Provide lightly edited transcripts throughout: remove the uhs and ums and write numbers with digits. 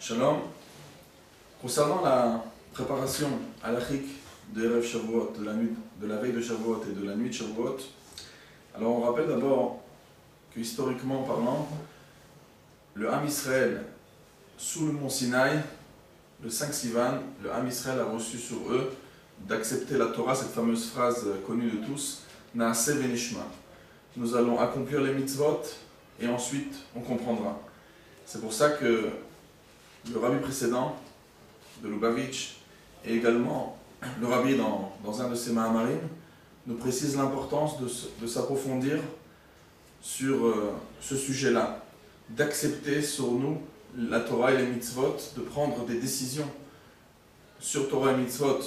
Shalom. Concernant la préparation halachique de Erev Shavuot, de la veille de Shavuot et de la nuit de Shavuot, alors on rappelle d'abord que historiquement parlant, le Ham Israël, sous le mont Sinaï, le 5 Sivan, le Ham Israël a reçu sur eux d'accepter la Torah, cette fameuse phrase connue de tous, Naaseh v'nishma. Nous allons accomplir les mitzvot et ensuite on comprendra. C'est pour ça que le rabbi précédent de Lubavitch et également le rabbi dans un de ses Mahamarim nous précise l'importance de s'approfondir sur ce sujet-là, d'accepter sur nous la Torah et les mitzvot, de prendre des décisions sur Torah et mitzvot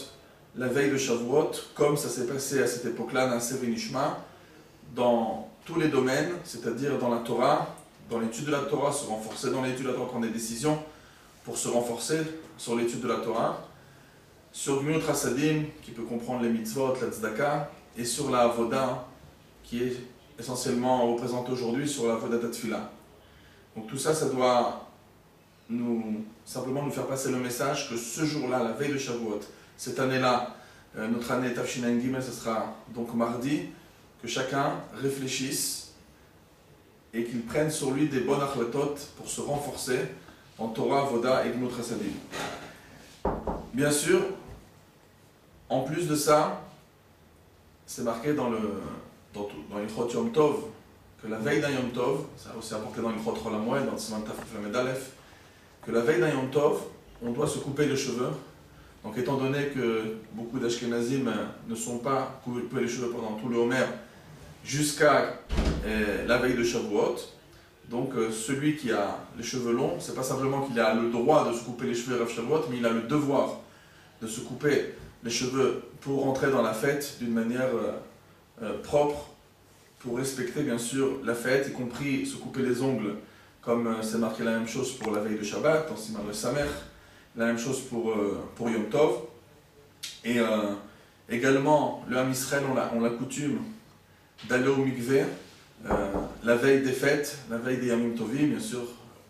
la veille de Shavuot, comme ça s'est passé à cette époque-là, Naaseh v'nishma, dans tous les domaines, c'est-à-dire dans la Torah, dans l'étude de la Torah, se renforcer dans l'étude de la Torah, prendre des décisions pour se renforcer sur l'étude de la Torah, sur Gmilut Hasadim, qui peut comprendre les mitzvot, la tzedaka, et sur la avoda, qui est essentiellement représentée aujourd'hui sur la avoda tefila. Donc tout ça, ça doit simplement nous faire passer le message que ce jour-là, la veille de Shavuot, cette année-là, notre année Tafshin Gimel, ce sera donc mardi, que chacun réfléchisse et qu'il prenne sur lui des bonnes achlatot pour se renforcer en Torah, Avoda et Gmilut Hasadim. Bien sûr, en plus de ça, c'est marqué dans l'Ilchot Yom Tov, que la veille d'un Yom Tov, ça a aussi apporté dans l'Ilchot Chol HaMoed, dans le Siman Taf Lamed Aleph, que la veille d'un Yom Tov, on doit se couper les cheveux. Donc étant donné que beaucoup d'Ashkenazim ne sont pas coupés les cheveux pendant tout le Homer, jusqu'à la veille de Shavuot, donc celui qui a les cheveux longs, c'est pas simplement qu'il a le droit de se couper les cheveux à Shavuot, mais il a le devoir de se couper les cheveux pour rentrer dans la fête d'une manière propre, pour respecter bien sûr la fête, y compris se couper les ongles, comme c'est marqué la même chose pour la veille de Shabbat, dans Siman le Samer, la même chose pour Yom Tov. Et également, le Ham Israël on la coutume d'aller au mikveh la veille des fêtes, la veille des Yamim Tovim, bien sûr.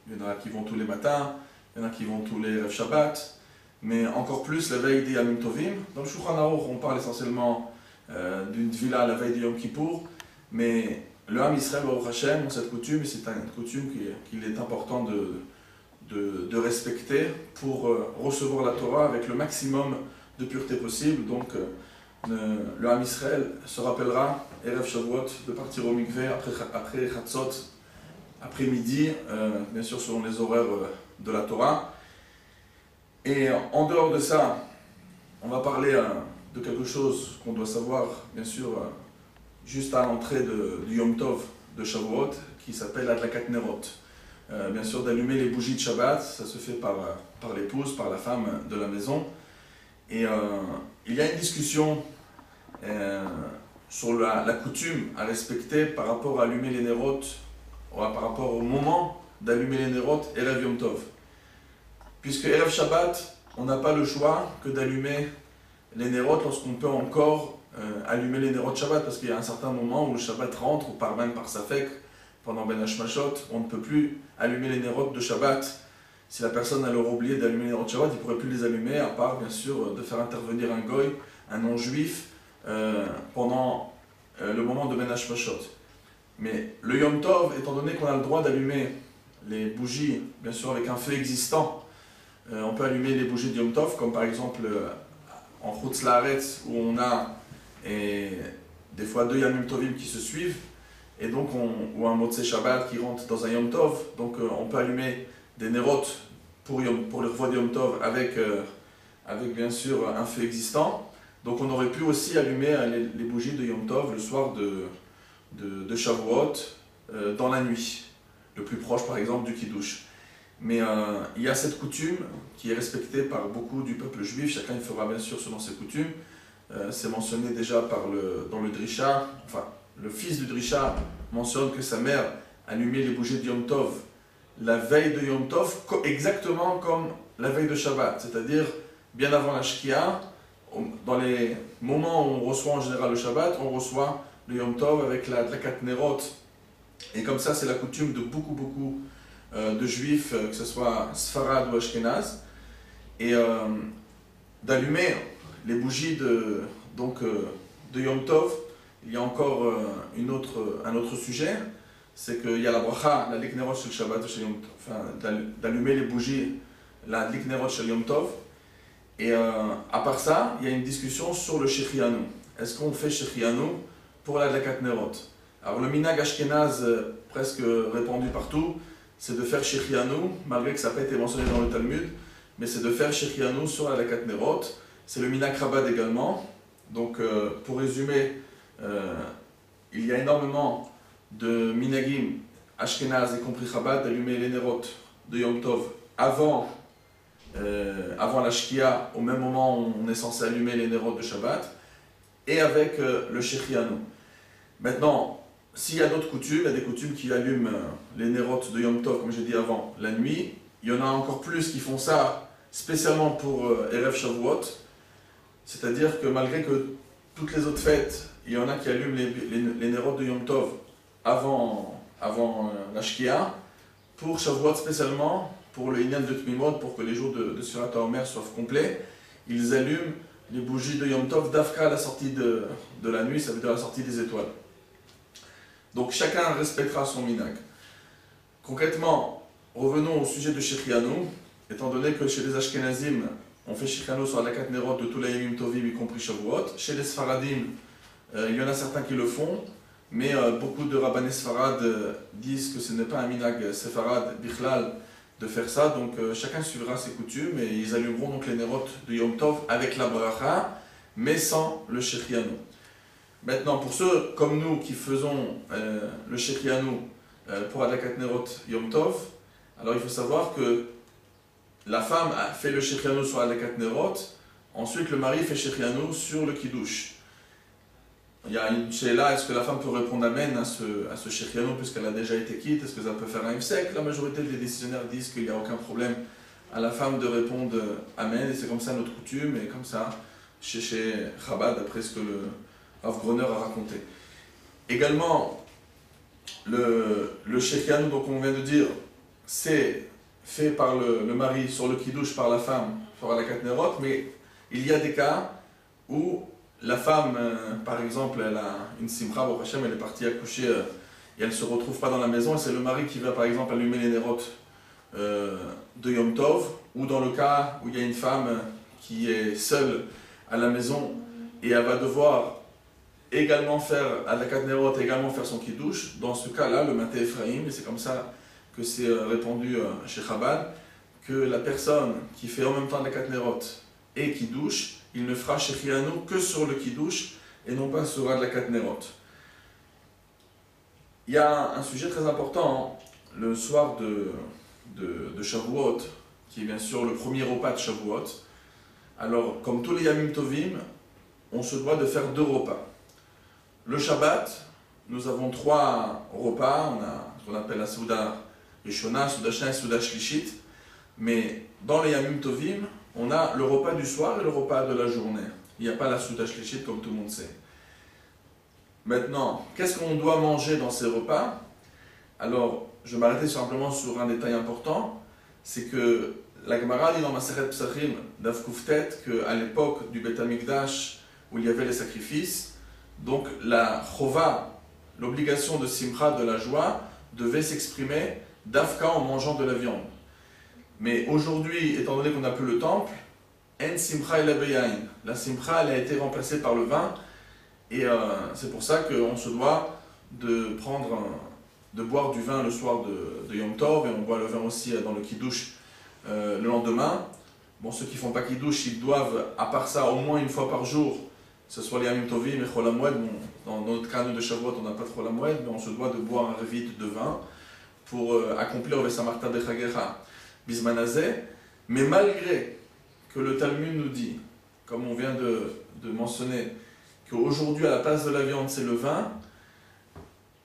Il y en a qui vont tous les matins, il y en a qui vont tous les Erev Shabbat, mais encore plus la veille des Yamim Tovim. Dans le Shulchan Aruch, on parle essentiellement d'une villa la veille de Yom Kippour, mais le Ham Israël, Baruch Hashem, ont cette coutume, et c'est une coutume qu'il est important de respecter pour recevoir la Torah avec le maximum de pureté possible. Donc le Ham Israël se rappellera, Erev Shavuot, de partir au mikveh après Chatzot, après-midi, bien sûr selon les horaires de la Torah. Et en dehors de ça, on va parler de quelque chose qu'on doit savoir, bien sûr, juste à l'entrée du Yom Tov de Shavuot, qui s'appelle Adlakat Nerot. Bien sûr, d'allumer les bougies de Shabbat, ça se fait par l'épouse, par la femme de la maison. Et il y a une discussion sur la coutume à respecter par rapport à allumer les Nerot, par rapport au moment d'allumer les Nerot, Erev Yom Tov. Puisque Erev Shabbat, on n'a pas le choix que d'allumer les Nerot lorsqu'on peut encore allumer les Nerot Shabbat, parce qu'il y a un certain moment où le Shabbat rentre, ou même par Safek, pendant Ben Hashmashot, on ne peut plus allumer les Nerot de Shabbat. Si la personne a leur oublié d'allumer les Nerot de Shabbat, il ne pourrait plus les allumer, à part bien sûr de faire intervenir un goy, un non-juif, pendant le moment de Ben Hashmashot. Mais le Yom Tov, étant donné qu'on a le droit d'allumer les bougies, bien sûr avec un feu existant, on peut allumer les bougies de Yom Tov, comme par exemple en Chutz Laaretz, où on a des fois deux Yamim Tovim qui se suivent, et donc ou un Motzei Shabbat qui rentre dans un Yom Tov, donc on peut allumer des Nerot pour le revoir de Yom Tov avec bien sûr un feu existant. Donc on aurait pu aussi allumer les bougies de Yom Tov le soir de Shavuot dans la nuit, le plus proche par exemple du Kiddush. Mais il y a cette coutume qui est respectée par beaucoup du peuple juif, chacun il fera bien sûr selon ses coutumes. C'est mentionné déjà dans le Drisha, enfin le fils du Drisha mentionne que sa mère allumait les bougies de Yom Tov la veille de Yom Tov, exactement comme la veille de Shabbat, c'est-à-dire bien avant la Shkia. Dans les moments où on reçoit en général le Shabbat, on reçoit le Yom Tov avec la Adlakat Nerot. Et comme ça, c'est la coutume de beaucoup de juifs, que ce soit Sfarad ou Ashkenaz, et d'allumer les bougies de Yom Tov. Il y a encore un autre sujet, c'est qu'il y a la bracha, la liknerot shel Shabbat, enfin, d'allumer les bougies, la liknerot shel Yom Tov. Et à part ça, il y a une discussion sur le Shechianu. Est-ce qu'on fait Shechianu pour la Dlakat Nerot? Alors le minhag Ashkenaz, presque répandu partout, c'est de faire Shechianu, malgré que ça n'a pas été mentionné dans le Talmud, mais c'est de faire Shechianu sur la Dlakat Nerot. C'est le minhag Chabad également. Donc pour résumer, il y a énormément de minhagim Ashkenaz, y compris Chabad, d'allumer les Nerot de Yom Tov avant la Shkia, au même moment où on est censé allumer les Nerot de Shabbat, et avec le Shechianu. Maintenant, s'il y a d'autres coutumes, il y a des coutumes qui allument les Nerot de Yom Tov, comme j'ai dit avant, la nuit. Il y en a encore plus qui font ça spécialement pour Erev Shavuot. C'est-à-dire que malgré que toutes les autres fêtes, il y en a qui allument les Nerot de Yom Tov avant la Shkia, pour Shavuot spécialement, pour le Inyan de Tmimot, pour que les jours de Surat HaOmer soient complets, ils allument les bougies de Yom Tov d'Afka à la sortie de la nuit, ça veut dire à la sortie des étoiles. Donc chacun respectera son minhag. Concrètement, revenons au sujet de Shechianu, étant donné que chez les Ashkenazim, on fait Shechianu sur la Dlakat Nerot de tous les Yamim Tovim, y compris Shavuot. Chez les Sfaradim, il y en a certains qui le font, mais beaucoup de Rabbanés Sfarad disent que ce n'est pas un minhag Sefarad Bichlal de faire ça, donc chacun suivra ses coutumes et ils allumeront donc les Nerot de Yom Tov avec la bracha, mais sans le Shechianu. Maintenant, pour ceux comme nous qui faisons le Shechianu pour Adlakat Nerot Yom Tov, alors il faut savoir que la femme a fait le Shechianu sur Adlakat Nerot, ensuite le mari fait Shechianu sur le Kiddush. Il y a une là, est-ce que la femme peut répondre Amen à ce Shechianu puisqu'elle a déjà été quitte? Est-ce que ça peut faire un Ifsek? La majorité des décisionnaires disent qu'il n'y a aucun problème à la femme de répondre Amen, et c'est comme ça notre coutume, et comme ça chez Chabad, d'après ce que le Rav Groner a raconté. Également, le Shechianu, donc on vient de dire, c'est fait par le mari sur le Kiddush par la femme, sur la Dlakat Nerot, mais il y a des cas où la femme, par exemple, elle a une simcha, Baruch Hashem, elle est partie accoucher et elle ne se retrouve pas dans la maison, et c'est le mari qui va, par exemple, allumer les Nerot de Yom Tov, ou dans le cas où il y a une femme qui est seule à la maison et elle va devoir également faire, à la Dlakat Nerot, également faire son Kiddush. Dans ce cas-là, le Maté Ephraim, et c'est comme ça que c'est répandu chez Chabad, que la personne qui fait en même temps la Dlakat Nerot et Kiddush, il ne fera Shechianu que sur le Kiddush et non pas sur la Dlakat Nerot. Il y a un sujet très important, le soir de Shavuot, qui est bien sûr le premier repas de Shavuot. Alors, comme tous les Yamim Tovim, on se doit de faire 2 repas. Le Shabbat, nous avons 3 repas, on a ce qu'on appelle la Souda Rishona, Souda Shna et Souda Shlishit, mais dans les Yamim Tovim, on a le repas du soir et le repas de la journée. Il n'y a pas la Souda Shlishit comme tout le monde sait. Maintenant, qu'est-ce qu'on doit manger dans ces repas? Alors, je vais m'arrêter simplement sur un détail important, c'est que la Gemara dit dans Masechet Psachim, Daf Kuftet, qu'à l'époque du Beth Amikdash, où il y avait les sacrifices, donc la Chova, l'obligation de Simcha, de la joie, devait s'exprimer d'Afka en mangeant de la viande. Mais aujourd'hui, étant donné qu'on n'a plus le temple, En Simcha ela beyain. La Simcha, elle a été remplacée par le vin, et c'est pour ça qu'on se doit de boire du vin le soir de Yom Tov, et on boit le vin aussi dans le Kiddush le lendemain. Bon, ceux qui ne font pas Kiddush, ils doivent, à part ça, au moins une fois par jour, que ce soit les Yamim Tovim et Chol HaMoed. Bon, dans notre canne de Shavuot, on n'a pas de Chol HaMoed, mais on se doit de boire un revit de vin pour accomplir le Samarta Bechagecha Bismanazé. Mais malgré que le Talmud nous dit, comme on vient de mentionner, qu'aujourd'hui à la place de la viande c'est le vin,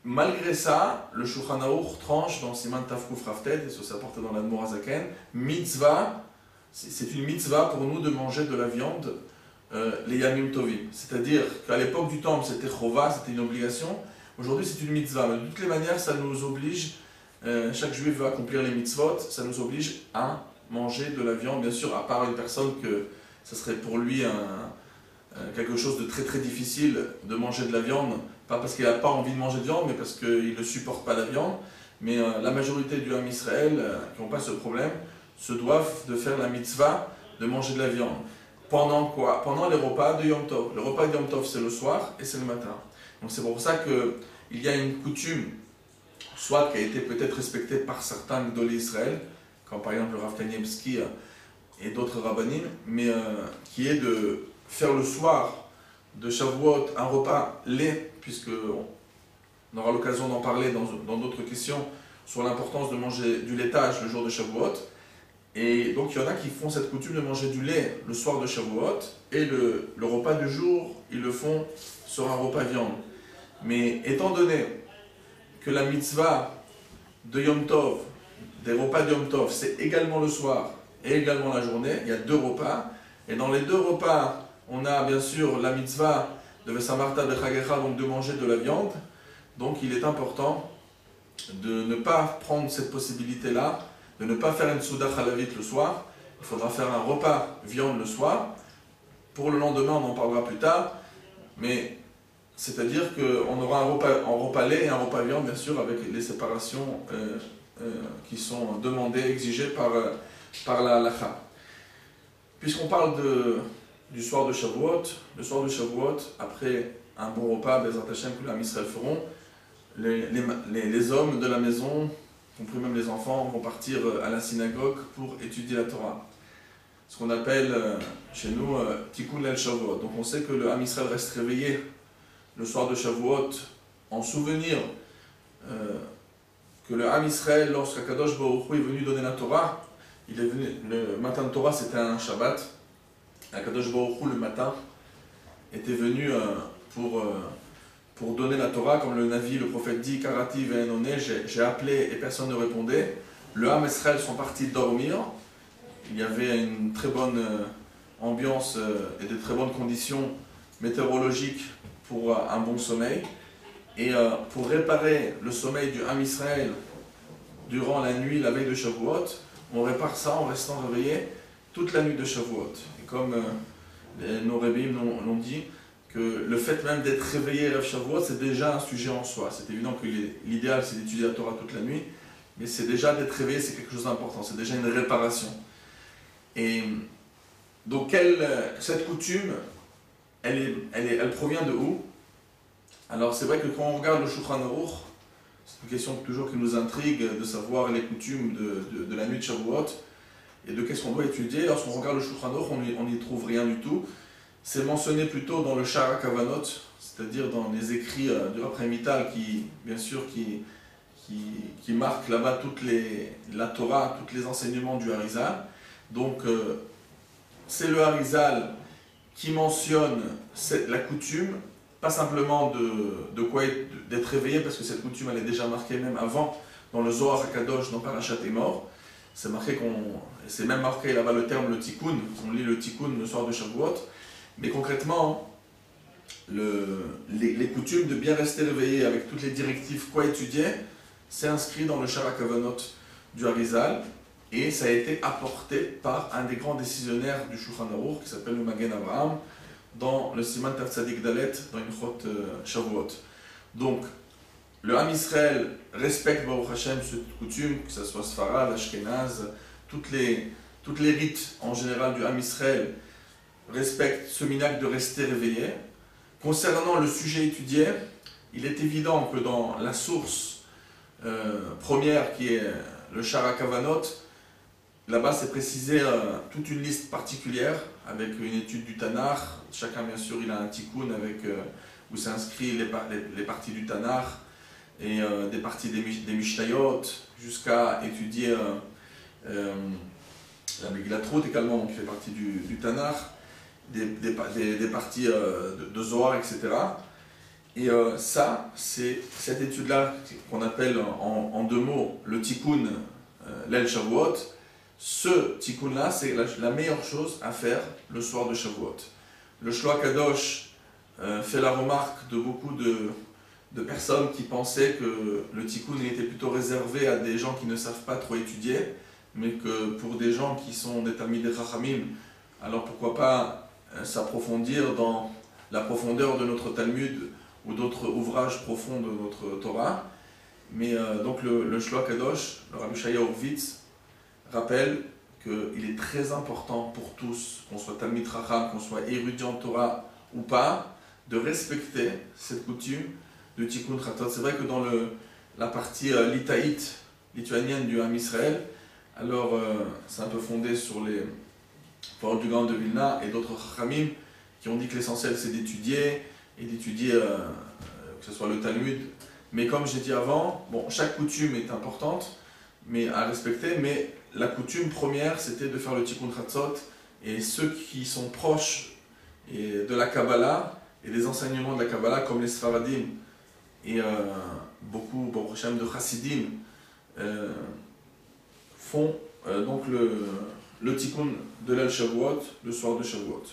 malgré ça, le Shulchan Aruch tranche dans Siman Tafkuf Rafted, et ça s'apporte dans l'Admor Hazaken, mitzvah, c'est une mitzvah pour nous de manger de la viande les Yamim Tovim. C'est-à-dire qu'à l'époque du temple c'était chova, c'était une obligation, aujourd'hui c'est une mitzvah, mais de toutes les manières ça nous oblige chaque juif veut accomplir les mitzvot, ça nous oblige à manger de la viande, bien sûr, à part une personne que ça serait pour lui quelque chose de très très difficile de manger de la viande, pas parce qu'il n'a pas envie de manger de viande, mais parce qu'il ne supporte pas la viande. Mais la majorité du Ham Israël, qui n'ont pas ce problème, se doivent de faire la mitzvah de manger de la viande. Pendant quoi? Pendant les repas de Yom Tov. Le repas de Yom Tov, c'est le soir et c'est le matin. Donc c'est pour ça qu'il y a une coutume, soit qui a été peut-être respectée par certains Gdolei Israël, comme par exemple le Rav Kanievski et d'autres rabbanim, mais qui est de faire le soir de Shavuot un repas lait, puisqu'on aura l'occasion d'en parler dans d'autres questions sur l'importance de manger du laitage le jour de Shavuot. Et donc il y en a qui font cette coutume de manger du lait le soir de Shavuot, et le repas du jour, ils le font sur un repas viande. Mais étant donné que la mitzvah de Yom Tov, des repas de Yom Tov, c'est également le soir et également la journée, il y a 2 repas, et dans les 2 repas, on a bien sûr la mitzvah de Vesamarta Bechagecha, donc de manger de la viande. Donc il est important de ne pas prendre cette possibilité-là, de ne pas faire une souda halavit le soir. Il faudra faire un repas viande le soir. Pour le lendemain, on en parlera plus tard, mais c'est-à-dire qu'on aura un repas lait et un repas viande, bien sûr, avec les séparations qui sont demandées, exigées par la halakha. Puisqu'on parle du soir de Shavuot, le soir de Shavuot, après un bon repas, Bezrat Hashem, que les Israël feront, les hommes de la maison, compris même les enfants, vont partir à la synagogue pour étudier la Torah. Ce qu'on appelle chez nous Tikkun el Shavuot. Donc on sait que le Ham Israël reste réveillé le soir de Shavuot en souvenir que le Ham Israël, lorsqu'Akadosh Baruch Hu est venu donner la Torah, le matin de Torah c'était un Shabbat. Akadosh Baruch Hu le matin était venu pour donner la Torah, comme le Navi, le prophète dit, Karati ve'enone, j'ai appelé et personne ne répondait. Le Ham Israël sont partis dormir. Il y avait une très bonne ambiance et de très bonnes conditions météorologiques pour un bon sommeil. Et pour réparer le sommeil du Ham Israël durant la nuit, la veille de Shavuot, on répare ça en restant réveillé toute la nuit de Shavuot. Et comme nos Rebbeim l'ont dit, que le fait même d'être réveillé Erev Shavuot, c'est déjà un sujet en soi. C'est évident que l'idéal, c'est d'étudier la Torah toute la nuit, mais c'est déjà d'être réveillé, c'est quelque chose d'important, c'est déjà une réparation. Et donc, cette coutume, elle provient de où? Alors, c'est vrai que quand on regarde le Shulchan Aruch, c'est une question toujours qui nous intrigue de savoir les coutumes de la nuit de Shavuot et de qu'est-ce qu'on doit étudier. Lorsqu'on regarde le Shulchan Aruch, on n'y trouve rien du tout. C'est mentionné plutôt dans le Shara Kavanot, c'est-à-dire dans les écrits du Rav Chaim Vital qui, bien sûr, qui marquent là-bas la Torah, tous les enseignements du Harizal. Donc, c'est le Harizal qui mentionne la coutume, pas simplement d'être réveillé, parce que cette coutume elle est déjà marquée même avant dans le Zohar HaKadosh, dans Parashat Emor. C'est même marqué là-bas le terme le Tikkun, on lit le Tikkun le soir de Shavuot. Mais concrètement, les coutumes de bien rester réveillé avec toutes les directives quoi étudier, c'est inscrit dans le Shara Kavanot du Harizal et ça a été apporté par un des grands décisionnaires du Shulchan Aruch qui s'appelle le Magen Avraham dans le Siman Tav Tzadik Dalet dans Ilchot Shavuot. Donc, le Ham Israël respecte Baruch Hashem cette coutume, que ce soit Sfarad, Ashkenaz, toutes les rites en général du Ham Israël respecte ce minhag de rester réveillé. Concernant le sujet étudié, il est évident que dans la source première qui est le Shara Kavanot, là-bas c'est précisé toute une liste particulière avec une étude du Tanakh. Chacun bien sûr il a un tikkun où c'est inscrit les parties du Tanakh et des parties des Mishnayot jusqu'à étudier la Megillat Ruth également, donc qui fait partie du Tanakh. Des parties de Zohar, etc. Et ça, c'est cette étude-là qu'on appelle en 2 mots le Tikkun l'El Shavuot. Ce Tikkun-là, c'est la meilleure chose à faire le soir de Shavuot. Le Shloach Kadosh fait la remarque de beaucoup de personnes qui pensaient que le tikkun était plutôt réservé à des gens qui ne savent pas trop étudier, mais que pour des gens qui sont des Talmidei Chachamim, alors pourquoi pas s'approfondir dans la profondeur de notre Talmud ou d'autres ouvrages profonds de notre Torah. Mais donc le Shloach Kadosh, le Rabbi Shaya Horvitz, rappelle qu'il est très important pour tous, qu'on soit Talmid Chacham, qu'on soit érudit en Torah ou pas, de respecter cette coutume de Tikkun Chatzot. C'est vrai que dans la partie litaïte, lituanienne du Ham Israël, alors c'est un peu fondé sur les paroles du Gaon de Vilna et d'autres Chachamim qui ont dit que l'essentiel c'est d'étudier, et d'étudier que ce soit le Talmud. Mais comme j'ai dit avant, bon, chaque coutume est importante mais à respecter, mais la coutume première c'était de faire le Tikkun Chatzot, et ceux qui sont proches de la Kabbalah et des enseignements de la Kabbalah comme les Sfaradim et beaucoup de Chassidim font donc le Tikkun de l'El Shavuot le soir de Shavuot.